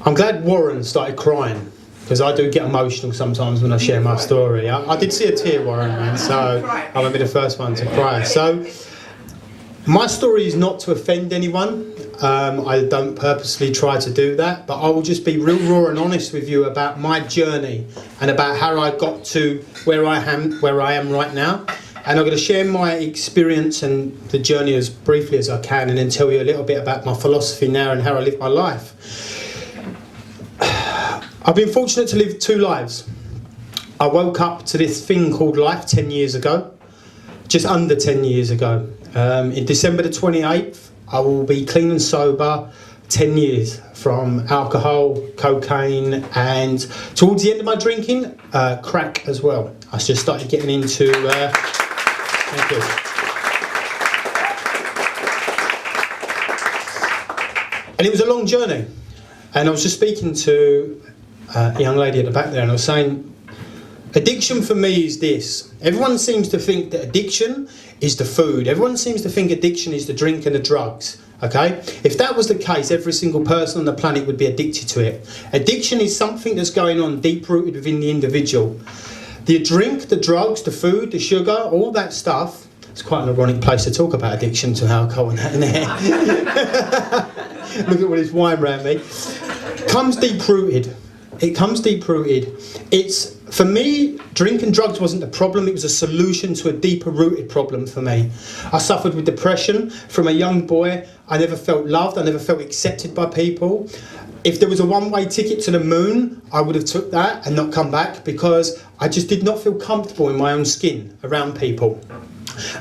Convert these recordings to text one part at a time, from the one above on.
I'm glad Warren started crying, because I do get emotional sometimes when I share my story. I did see a tear, Warren, man, so I'm going to be the first one to cry. So, my story is not to offend anyone. I don't purposely try to do that, but I will just be real raw and honest with you about my journey and about how I got to where I am right now. And I'm going to share my experience and the journey as briefly as I can, and then tell you a little bit about my philosophy now and how I live my life. I've been fortunate to live 2 lives. I woke up to this thing called life 10 years ago, just under 10 years ago. In December the 28th, I will be clean and sober 10 years from alcohol, cocaine, and towards the end of my drinking, crack as well. I just started getting into... thank you. And it was a long journey. And I was just speaking to a young lady at the back there, and I was saying, addiction for me is this. Everyone seems to think that addiction is the food. Everyone seems to think addiction is the drink and the drugs. Okay? If that was the case, every single person on the planet would be addicted to it. Addiction is something that's going on deep-rooted within the individual. The drink, the drugs, the food, the sugar, all that stuff. It's quite an ironic place to talk about addiction to alcohol and that in there. Look at what his wine ran me. Comes deep-rooted. It comes deep-rooted. It's, for me, drink and drugs wasn't the problem. It was a solution to a deeper-rooted problem for me. I suffered with depression from a young boy. I never felt loved. I never felt accepted by people. If there was a one-way ticket to the moon, I would have took that and not come back, because I just did not feel comfortable in my own skin around people.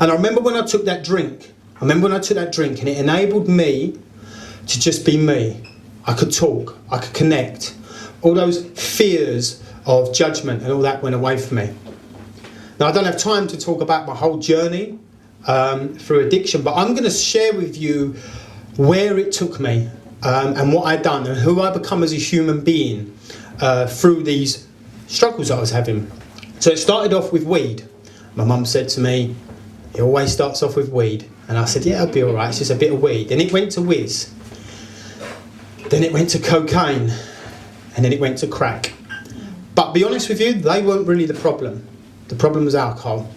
And I remember when I took that drink. and it enabled me to just be me. I could talk. I could connect. All those fears of judgment and all that went away from me. Now, I don't have time to talk about my whole journey through addiction, but I'm going to share with you where it took me and what I'd done and who I become as a human being through these struggles I was having. So it started off with weed. My mum said to me, it always starts off with weed. And I said, yeah, I'll be all right, it's just a bit of weed. Then it went to whiz. Then it went to cocaine. And then it went to crack. But be honest with you, they weren't really the problem. The problem was alcohol.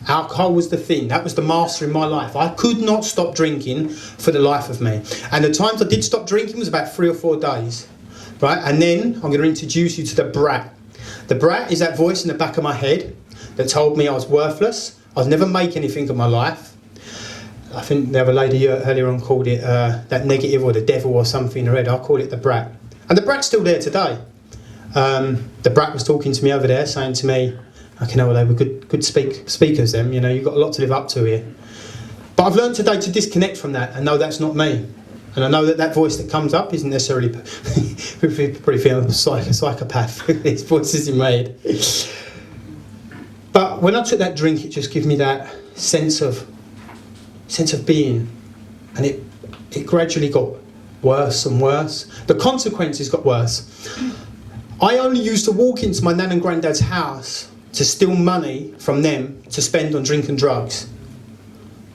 Alcohol was the thing. That was the master in my life. I could not stop drinking for the life of me. And the times I did stop drinking was about 3 or 4 days. Right? And then I'm going to introduce you to the brat. The brat is that voice in the back of my head that told me I was worthless. I was never make anything of my life. I think the other lady earlier on called it that negative or the devil or something in her head. I call it the brat. And the brat's still there today. The brat was talking to me over there, saying to me, okay, no, they were good speakers them, you know, you've got a lot to live up to here. But I've learned today to disconnect from that and know that's not me. And I know that voice that comes up isn't necessarily pretty feeling like a psychopath with these voices in my head. But when I took that drink, it just gave me that sense of being. And it gradually got worse and worse. The consequences got worse. I only used to walk into my nan and granddad's house to steal money from them to spend on drink and drugs.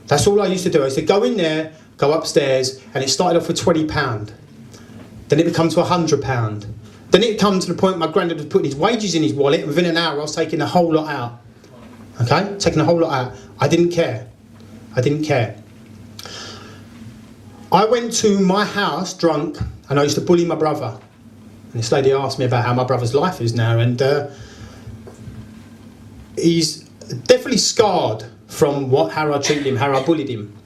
That's all I used to do. I used to go in there, go upstairs, and it started off with £20. Then it became to £100. Then it come to the point my granddad was putting his wages in his wallet, and within an hour I was taking a whole lot out. Okay? Taking a whole lot out. I didn't care. I went to my house drunk, and I used to bully my brother. And this lady asked me about how my brother's life is now, and he's definitely scarred from how I treated him, how I bullied him.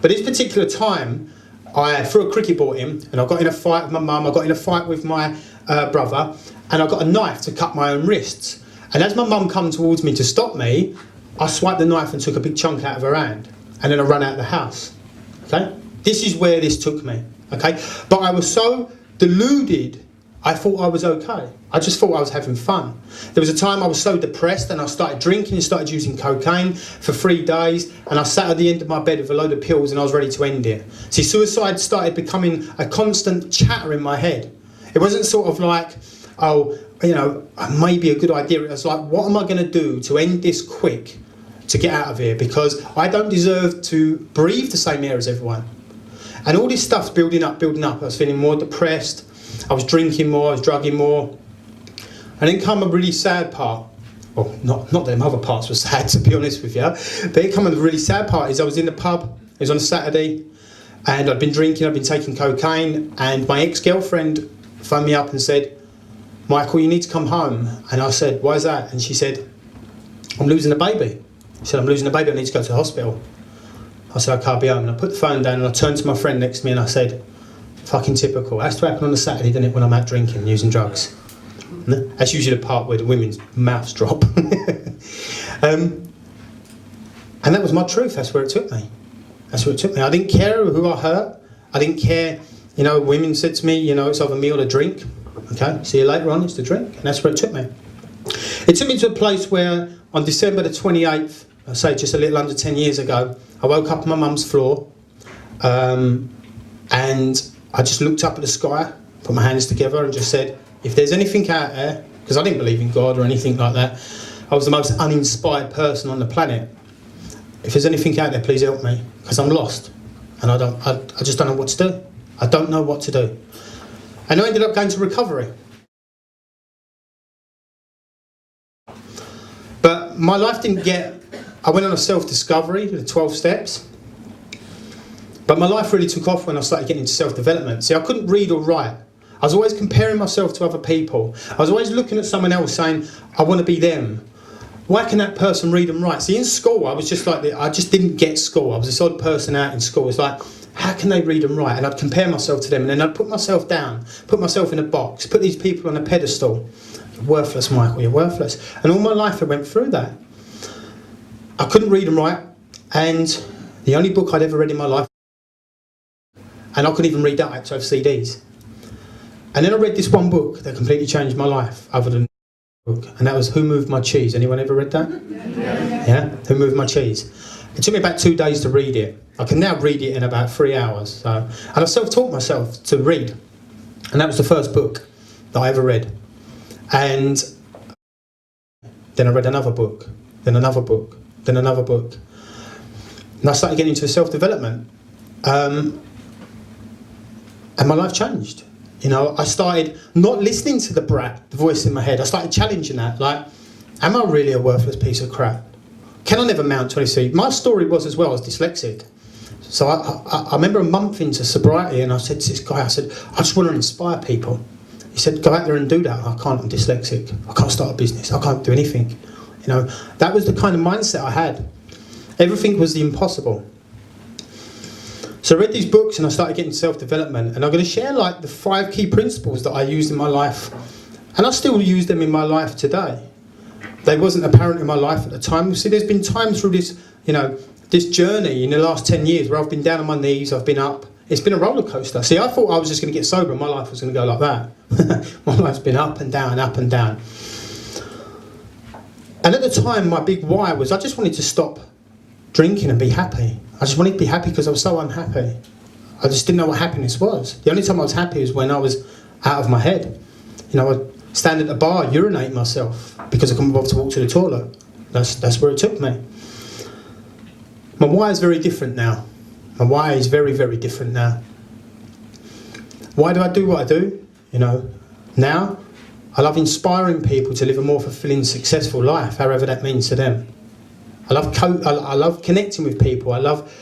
But this particular time, I threw a cricket ball at him, and I got in a fight with my mum, I got in a fight with my brother, and I got a knife to cut my own wrists. And as my mum come towards me to stop me, I swiped the knife and took a big chunk out of her hand. And then I ran out of the house. Okay? This is where this took me. Okay? But I was so deluded, I thought I was okay. I just thought I was having fun. There was a time I was so depressed and I started drinking and started using cocaine for 3 days, and I sat at the end of my bed with a load of pills and I was ready to end it. See, suicide started becoming a constant chatter in my head. It wasn't sort of like, oh, you know, maybe a good idea. It was like, what am I going to do to end this quick, to get out of here? Because I don't deserve to breathe the same air as everyone. And all this stuff's building up. I was feeling more depressed. I was drinking more, I was drugging more. And then come a really sad part. Well, not that them other parts were sad, to be honest with you. But then come the really sad part is I was in the pub, it was on a Saturday, and I'd been drinking, I'd been taking cocaine, and my ex-girlfriend phoned me up and said, Michael, you need to come home. And I said, why is that? And she said, I'm losing a baby. She said, I'm losing a baby, I need to go to the hospital. I said, okay, I'll be home. And I put the phone down and I turned to my friend next to me and I said, fucking typical. That's to happen on a Saturday, doesn't it, when I'm out drinking and using drugs. That's usually the part where the women's mouths drop. And that was my truth, that's where it took me. That's where it took me. I didn't care who I hurt. I didn't care, women said to me, it's either me or the drink. Okay, see you later on, it's the drink. And that's where it took me. It took me to a place where on December the 28th, I say just a little under 10 years ago, I woke up on my mum's floor and I just looked up at the sky, put my hands together and just said, if there's anything out there, because I didn't believe in God or anything like that, I was the most uninspired person on the planet. If there's anything out there, please help me, because I'm lost and I just don't know what to do. I don't know what to do. And I ended up going to recovery. But my life didn't I went on a self-discovery, the 12 steps. But my life really took off when I started getting into self-development. See, I couldn't read or write. I was always comparing myself to other people. I was always looking at someone else saying, I want to be them. Why can that person read and write? See, in school, I was just like, I just didn't get school. I was this odd person out in school. It's like, how can they read and write? And I'd compare myself to them, and then I'd put myself down, put myself in a box, put these people on a pedestal. You're worthless, Michael, you're worthless. And all my life I went through that. I couldn't read and write, and the only book I'd ever read in my life, and I couldn't even read that, I had to have CDs. And then I read this one book that completely changed my life, other than the book, and that was Who Moved My Cheese? Anyone ever read that? Yeah? Who Moved My Cheese? It took me about 2 days to read it. I can now read it in about 3 hours. And I self-taught myself to read. And that was the first book that I ever read. And then I read another book, then another book, then another book. And I started getting into self-development. And my life changed. I started not listening to the brat, the voice in my head. I started challenging that. Like, am I really a worthless piece of crap? Can I never mount to anything? My story was as well as dyslexic. So I remember a month into sobriety and I said to this guy, I said, I just want to inspire people. He said, go out there and do that. I can't, I'm dyslexic. I can't start a business. I can't do anything. That was the kind of mindset I had. Everything was the impossible. So I read these books and I started getting self-development, and I'm going to share the 5 key principles that I used in my life, and I still use them in my life today. They wasn't apparent in my life at the time. See, there's been times through this, this journey in the last 10 years where I've been down on my knees, I've been up. It's been a roller coaster. See, I thought I was just going to get sober and my life was going to go like that. My life's been up and down, up and down. And at the time, my big why was I just wanted to stop drinking and be happy. I just wanted to be happy because I was so unhappy. I just didn't know what happiness was. The only time I was happy was when I was out of my head. I'd stand at the bar, urinate myself because I couldn't bother to walk to the toilet. That's where it took me. My why is very different now. My why is very, very different now. Why do I do what I do? Now I love inspiring people to live a more fulfilling, successful life, however that means to them. I love connecting with people. I love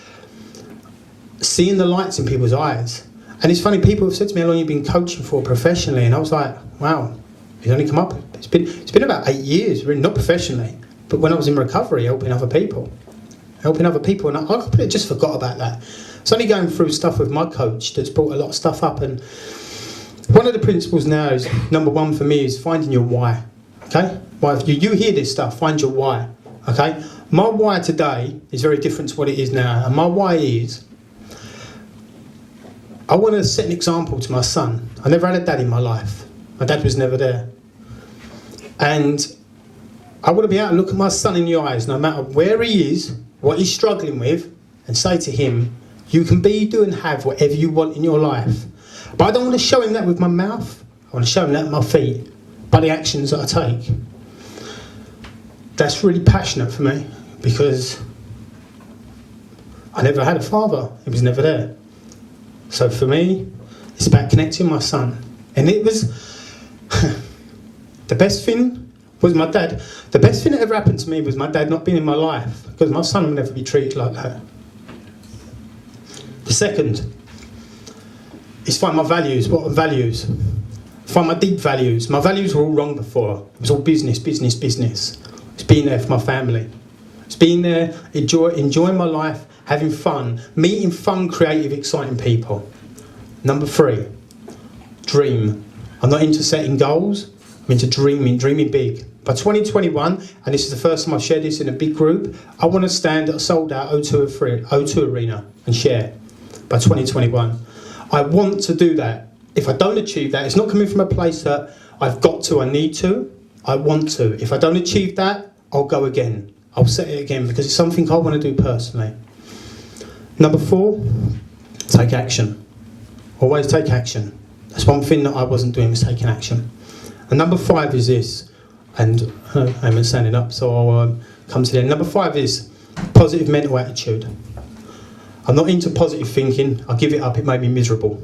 seeing the lights in people's eyes. And it's funny, people have said to me, how long have you been coaching for professionally? And I was like, wow, it's only come up. It's been about 8 years, really, not professionally, but when I was in recovery, helping other people. And I completely just forgot about that. It's only going through stuff with my coach that's brought a lot of stuff up. And one of the principles now is, number 1 for me, is finding your why. Okay? Why? If you hear this stuff, find your why. Okay? My why today is very different to what it is now. And my why is, I want to set an example to my son. I never had a dad in my life. My dad was never there. And I want to be able to look at my son in the eyes, no matter where he is, what he's struggling with, and say to him, you can be, do and have whatever you want in your life. But I don't want to show him that with my mouth. I want to show him that with my feet, by the actions that I take. That's really passionate for me, because I never had a father. He was never there. So for me, it's about connecting with my son. And it was the best thing was my dad. The best thing that ever happened to me was my dad not being in my life, because my son will never be treated like that. The second is find my values. What are values? Find my deep values. My values were all wrong before. It was all business, business, business. It's being there for my family. It's being there, enjoying my life, having fun, meeting fun, creative, exciting people. Number 3, dream. I'm not into setting goals. I'm into dreaming big. By 2021, and this is the first time I've shared this in a big group, I want to stand at a sold-out O2 Arena and share by 2021. I want to do that. If I don't achieve that, it's not coming from a place that I've got to, I need to, I want to. If I don't achieve that, I'll go again. I'll set it again because it's something I want to do personally. Number 4, take action. Always take action. That's one thing that I wasn't doing, was taking action. And number 5 is this, and I'm standing up, so I'll come to the end. Number 5 is positive mental attitude. I'm not into positive thinking. I give it up, it made me miserable.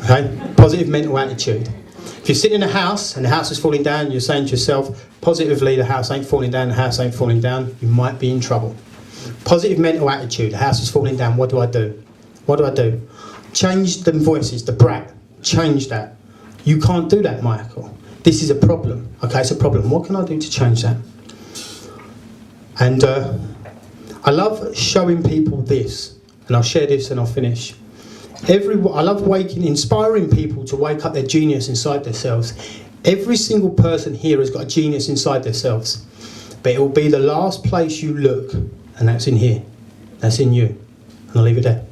Okay? Positive mental attitude. If you're sitting in a house and the house is falling down, you're saying to yourself, positively, the house ain't falling down, the house ain't falling down, you might be in trouble. Positive mental attitude, the house is falling down, what do I do? What do I do? Change the voices, the brat, change that. You can't do that, Michael. This is a problem. Okay, it's a problem. What can I do to change that? And I love showing people this, and I'll share this and I'll finish. I love inspiring people to wake up their genius inside themselves. Every single person here has got a genius inside themselves, but it will be the last place you look, and that's in here. That's in you. And I'll leave it there.